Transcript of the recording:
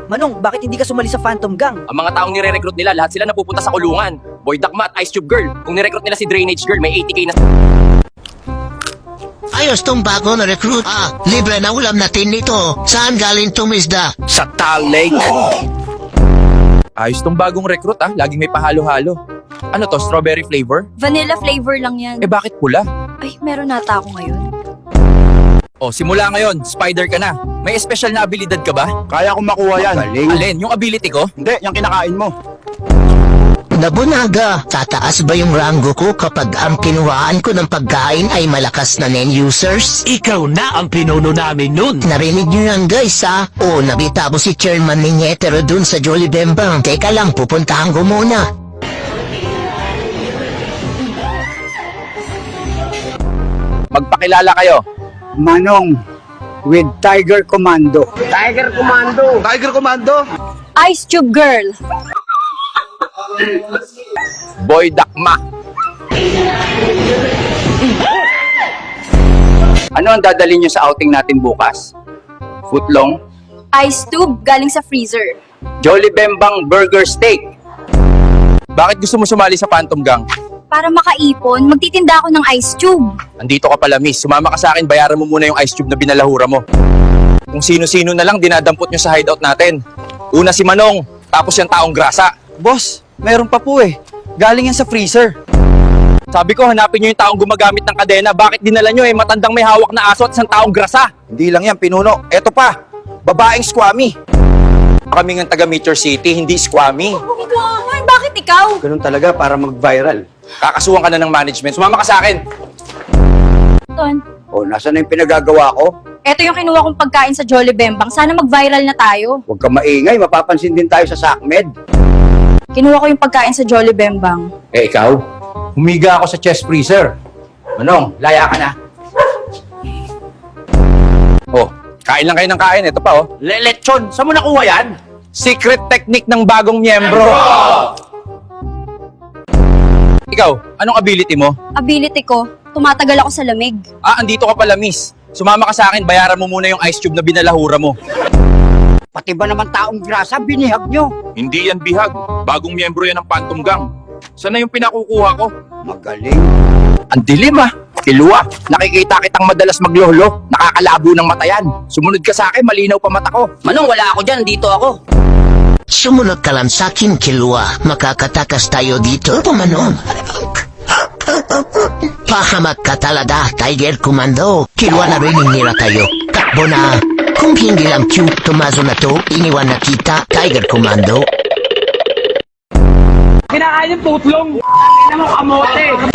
Manong, bakit hindi ka sumali sa Phantom Gang? Ang mga taong nire-recruit nila, lahat sila napupunta sa kulungan. Boy Dakma at Ice Tube Girl. Kung nire-recruit nila si Drainage Girl, may 80k na... Ayos tong bago na recruit. Libre na ulam natin nito. Saan galing tong isda? Sa Tal Lake. Ayos tong bagong recruit laging may pahalo-halo. Ano to, strawberry flavor? Vanilla flavor lang yan. Eh bakit pula? Ay, meron nata ako ngayon. Oh, simula ngayon, spider ka na. May espesyal na abilidad ka ba? Kaya kong makuha yan. Alin? Yung ability ko? Hindi, yung kinakain mo. Nabunaga, tataas ba yung rango ko kapag ang kinuhaan ko ng pagkain ay malakas na users? Ikaw na ang pinuno namin nun. Narinig nyo yan guys O, nabitabo si Chairman Niñetero dun sa Jolly Bembang. Teka lang, pupuntahan ko muna. Magpakilala kayo. Manong, with Tiger Commando. Ice Tube Girl. Boy Dakma. Ano ang dadalhin nyo sa outing natin bukas? Footlong, Ice Tube galing sa freezer. Jolly Bembang Burger Steak. Bakit gusto mo sumali sa Phantom Gang? Para makaipon, magtitinda ako ng ice tube. Andito ka pala, miss. Sumama ka sa akin, bayaran mo muna yung ice tube na binalahura mo. Kung sino-sino na lang dinadampot nyo sa hideout natin. Una si Manong, tapos yung taong grasa. Boss, meron pa po eh. Galing yan sa freezer. Sabi ko, hanapin nyo yung taong gumagamit ng kadena. Bakit dinala nyo matandang may hawak na aso at isang taong grasa? Hindi lang yan, pinuno. Eto pa, babaeng squammy. Kami ng taga Meteor City, hindi squammy. Ay, bakit ikaw? Ganun talaga para mag-viral. Kakasuhan ka na ng management. Sumama ka sa akin. Ton, O, nasa na yung pinagagawa ko? eto yung kinuha kong pagkain sa Jolly Bembang. Sana mag-viral na tayo. Huwag ka maingay, mapapansin din tayo sa SACMED. Kinuha ko yung pagkain sa Jolly Bembang. Eh, ikaw? Humiga ako sa chest freezer. Manong, laya ka na. Oh, kain lang kayo ng kain. Ito pa, oh. Lechon, saan mo nakuha yan? Secret technique ng bagong miyembro. Ikaw, anong ability mo? Ability ko, tumatagal ako sa lamig. Andito ka pala, miss. Sumama ka sa akin, bayaran mo muna yung ice tube na binalahura mo. Pati ba naman taong grasa, binihag nyo? Hindi yan bihag. Bagong miyembro yan ng Phantom Gang. Sana yung pinakukuha ko? Magaling. Ang dilim Kilua, nakikita kitang madalas maglolo. Nakakalabo ng mata yan. Sumunod ka sa akin, malinaw pa mata ko. Manong, wala ako dyan. Dito ako. Sumunod ka lang sa akin, Kilua. Makakatakas tayo dito, Pumanon. Pahamak ka talaga, Tiger Commando. Kilua na rin nila tayo. Takbo na. Kung hindi lang cute tumazo na to, iniwan na kita, Tiger Commando. Kinakain yung putlong. Ano mo, kamote.